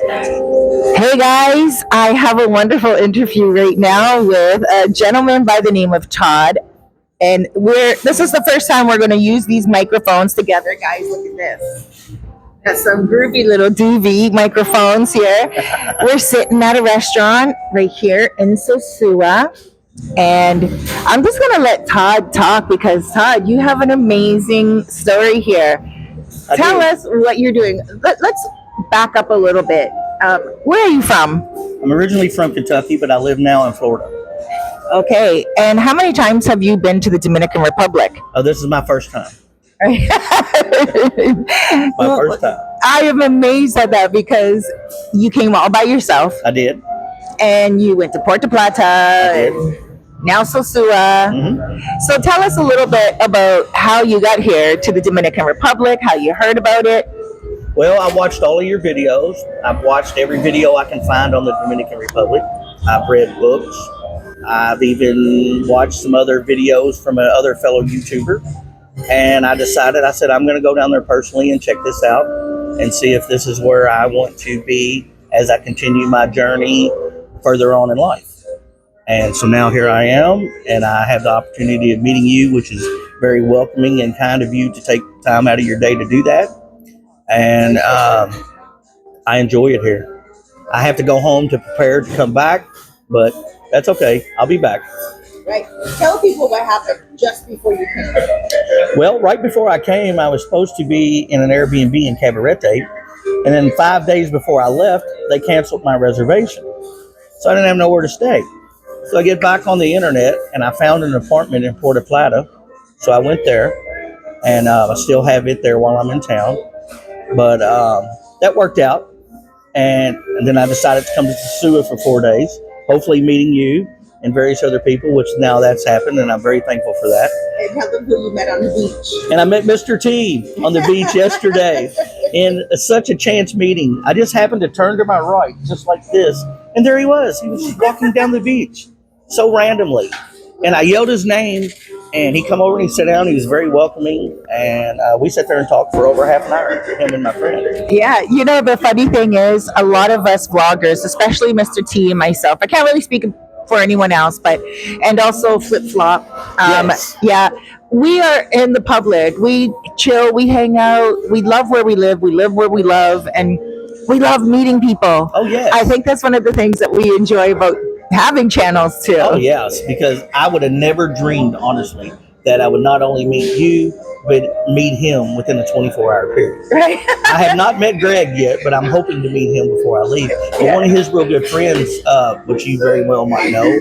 Hey guys, I have a wonderful interview right now with a gentleman by the name of Todd. And this is the first time we're going to use these microphones together. Guys, look at this. Got some groovy little DV microphones here. We're sitting at a restaurant right here in Sosua. And I'm just going to let Todd talk because, Todd, you have an amazing story here. Tell us what you're doing. Let's back up a little bit. Where are you from? I'm originally from Kentucky, but I live now in Florida. Okay. And how many times have you been to the Dominican Republic? Oh, this is my first time. My first time. I am amazed at that because you came all by yourself. I did. And you went to Puerto Plata. And now Sosua. Mm-hmm. So tell us a little bit about how you got here to the Dominican Republic, how you heard about it. Well, I watched all of your videos. I've watched every video I can find on the Dominican Republic. I've read books. I've even watched some other videos from another fellow YouTuber. And I said, I'm going to go down there personally and check this out and see if this is where I want to be as I continue my journey further on in life. And so now here I am, and I have the opportunity of meeting you, which is very welcoming and kind of you to take time out of your day to do that. And I enjoy it here. I have to go home to prepare to come back, but that's okay. I'll be back. Right. Tell people what happened just before you came. Well, right before I came, I was supposed to be in an Airbnb in Cabarete. And then 5 days before I left, they canceled my reservation. So I didn't have nowhere to stay. So I get back on the internet, and I found an apartment in Puerto Plata. So I went there, and I still have it there while I'm in town. But that worked out. And then I decided to come to Sosua for 4 days, hopefully meeting you and various other people, which now that's happened, and I'm very thankful for that. And tell them who you met on the beach. And I met Mr. T on the beach yesterday in such a chance meeting. I just happened to turn to my right, just like this, and there he was. He was just walking down the beach so randomly. And I yelled his name, and he come over and he sat down. He was very welcoming, and we sat there and talked for over half an hour, him and my friend. Yeah, the funny thing is, a lot of us vloggers, especially Mr. T and myself, I can't really speak for anyone else, and also Flip Flop. Yes. Yeah, we are in the public. We chill, we hang out, we love where we live where we love, and we love meeting people. Oh, yes. I think that's one of the things that we enjoy about having channels too. Oh, yes, because I would have never dreamed, honestly, that I would not only meet you, but meet him within a 24-hour period. Right. I have not met Greg yet, but I'm hoping to meet him before I leave. But one of his real good friends, which you very well might know,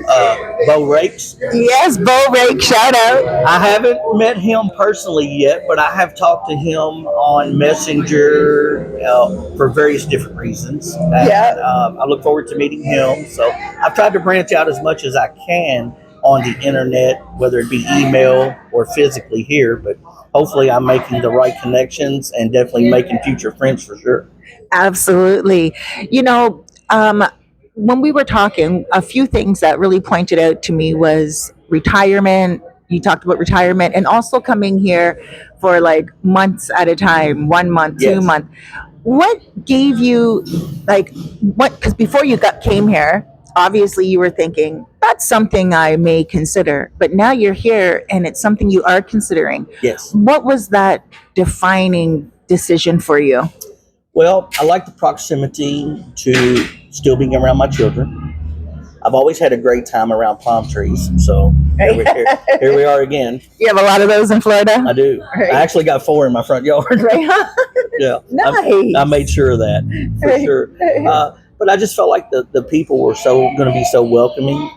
Bo Rakes. Yes, Bo Rakes, shout out. I haven't met him personally yet, but I have talked to him on Messenger for various different reasons. And, I look forward to meeting him. So I've tried to branch out as much as I can on the internet, whether it be email or physically here, but hopefully I'm making the right connections and definitely making future friends for sure. Absolutely. When we were talking, a few things that really pointed out to me was retirement. You talked about retirement and also coming here for like months at a time, 1 month, 2 months. What gave you because before you came here, obviously you were thinking, that's something I may consider, but now you're here and it's something you are considering. Yes. What was that defining decision for you? Well, I like the proximity to still being around my children. I've always had a great time around palm trees. So here we are again. You have a lot of those in Florida? I do. Right. I actually got 4 in my front yard. Right. Yeah. Nice. I made sure of that for sure. But I just felt like the people were going to be so welcoming.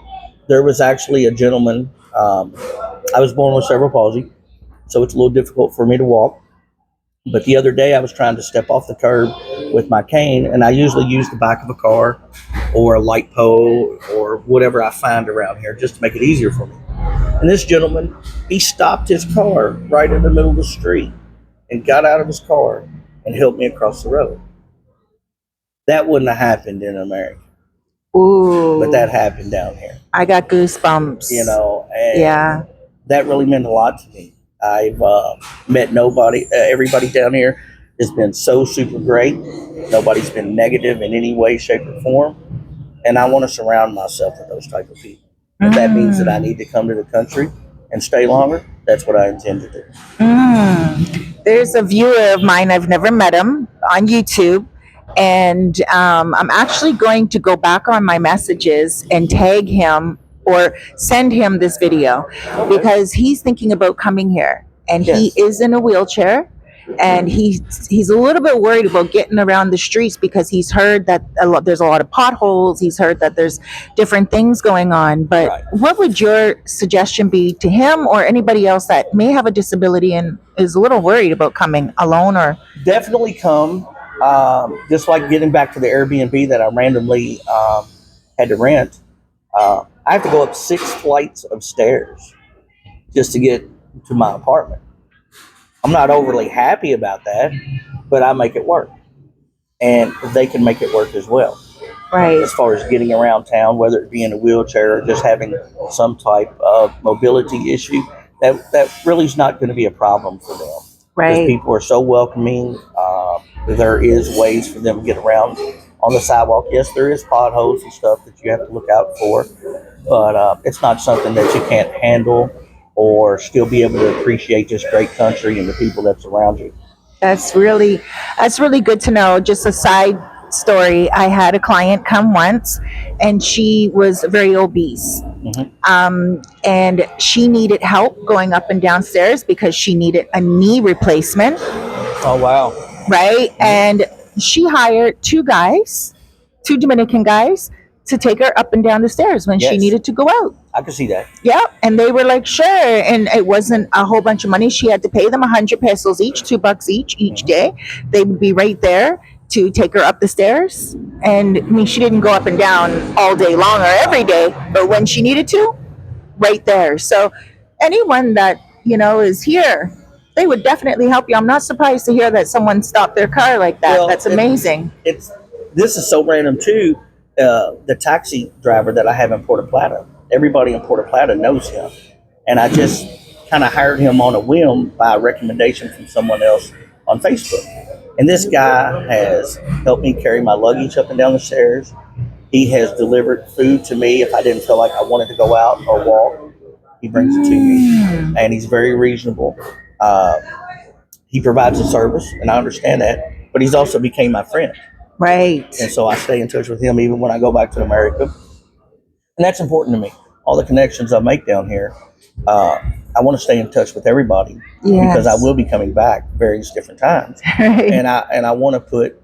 There was actually a gentleman. I was born with cerebral palsy, so it's a little difficult for me to walk. But the other day I was trying to step off the curb with my cane, and I usually use the back of a car or a light pole or whatever I find around here just to make it easier for me. And this gentleman, he stopped his car right in the middle of the street and got out of his car and helped me across the road. That wouldn't have happened in America. Ooh. But that happened down here. I got goosebumps. And that really meant a lot to me. I've met everybody down here. has been so super great. Nobody's been negative in any way, shape, or form. And I want to surround myself with those type of people. If that means that I need to come to the country and stay longer, that's what I intend to do. There's a viewer of mine, I've never met him, on YouTube. And I'm actually going to go back on my messages and tag him or send him this video because he's thinking about coming here. And he Yes. is in a wheelchair. And he's a little bit worried about getting around the streets because he's heard that there's a lot of potholes. He's heard that there's different things going on. But Right. what would your suggestion be to him or anybody else that may have a disability and is a little worried about coming alone or? Definitely come. Just like getting back to the Airbnb that I randomly had to rent, I have to go up 6 flights of stairs just to get to my apartment. I'm not overly happy about that, but I make it work. And they can make it work as well. Right. As far as getting around town, whether it be in a wheelchair or just having some type of mobility issue, that really is not going to be a problem for them. Because Right. people are so welcoming. There is ways for them to get around on the sidewalk. Yes, there is potholes and stuff that you have to look out for, but it's not something that you can't handle or still be able to appreciate this great country and the people that's around you. That's really good to know. Just a side story. I had a client come once and she was very obese. And she needed help going up and downstairs because she needed a knee replacement, Oh, wow. right? And she hired two Dominican guys, to take her up and down the stairs when she Yes. needed to go out. I can see that. Yeah, and they were like, sure. And it wasn't a whole bunch of money. She had to pay them 100 pesos each, $2 each day. They would be right there to take her up the stairs. And I mean, she didn't go up and down all day long or every day, but when she needed to, right there. So anyone that, is here, they would definitely help you. I'm not surprised to hear that someone stopped their car like that. Well, That's amazing. This is so random too. The taxi driver that I have in Puerto Plata, everybody in Puerto Plata knows him, and I just kind of hired him on a whim by a recommendation from someone else on Facebook. And this guy has helped me carry my luggage up and down the stairs. He has delivered food to me if I didn't feel like I wanted to go out or walk. He brings it to me, and he's very reasonable. He provides a service, and I understand that. But he's also became my friend. Right. And so I stay in touch with him even when I go back to America. And that's important to me. All the connections I make down here, I want to stay in touch with everybody because I will be coming back various different times. Right. And I want to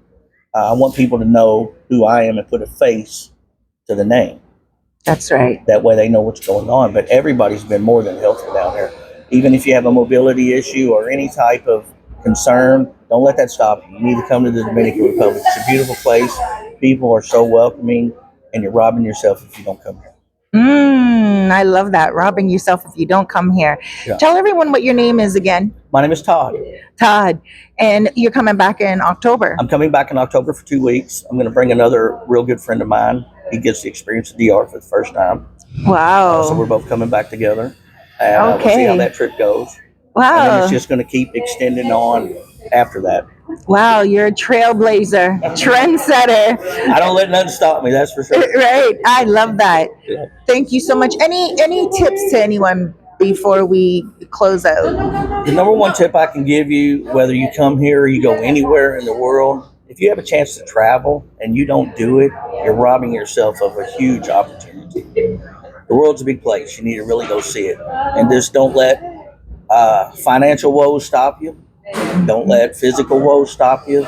I want people to know who I am and put a face to the name. That's right. That way they know what's going on. But everybody's been more than helpful down here. Even if you have a mobility issue or any type of concern, don't let that stop you. You need to come to the Dominican Republic. It's a beautiful place. People are so welcoming, and you're robbing yourself if you don't come here. I love that. Robbing yourself if you don't come here. Yeah. Tell everyone what your name is again. My name is Todd. Todd. And you're coming back in October. I'm coming back in October for 2 weeks. I'm going to bring another real good friend of mine. He gets to experience the DR for the first time. Wow. So we're both coming back together. And we'll see how that trip goes. And then Wow. it's just going to keep extending on after that. Wow, you're a trailblazer, trendsetter. I don't let nothing stop me, that's for sure. Right. I love that. Yeah. Thank you so much. Any tips to anyone before we close out? The number one tip I can give you, whether you come here or you go anywhere in the world, if you have a chance to travel and you don't do it, you're robbing yourself of a huge opportunity. The world's a big place. You need to really go see it. And just don't let financial woes stop you. Don't let physical woes stop you.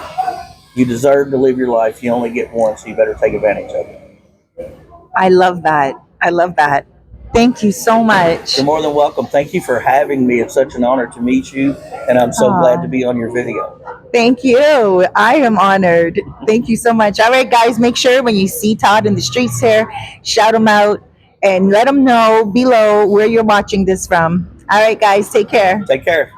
You deserve to live your life. You only get one, so you better take advantage of it. I love that. I love that. Thank you so much. You're more than welcome. Thank you for having me. It's such an honor to meet you, and I'm so glad to be on your video. Thank you. I am honored. Thank you so much. All right, guys, make sure when you see Todd in the streets here, shout him out and let him know below where you're watching this from. All right, guys, take care. Take care.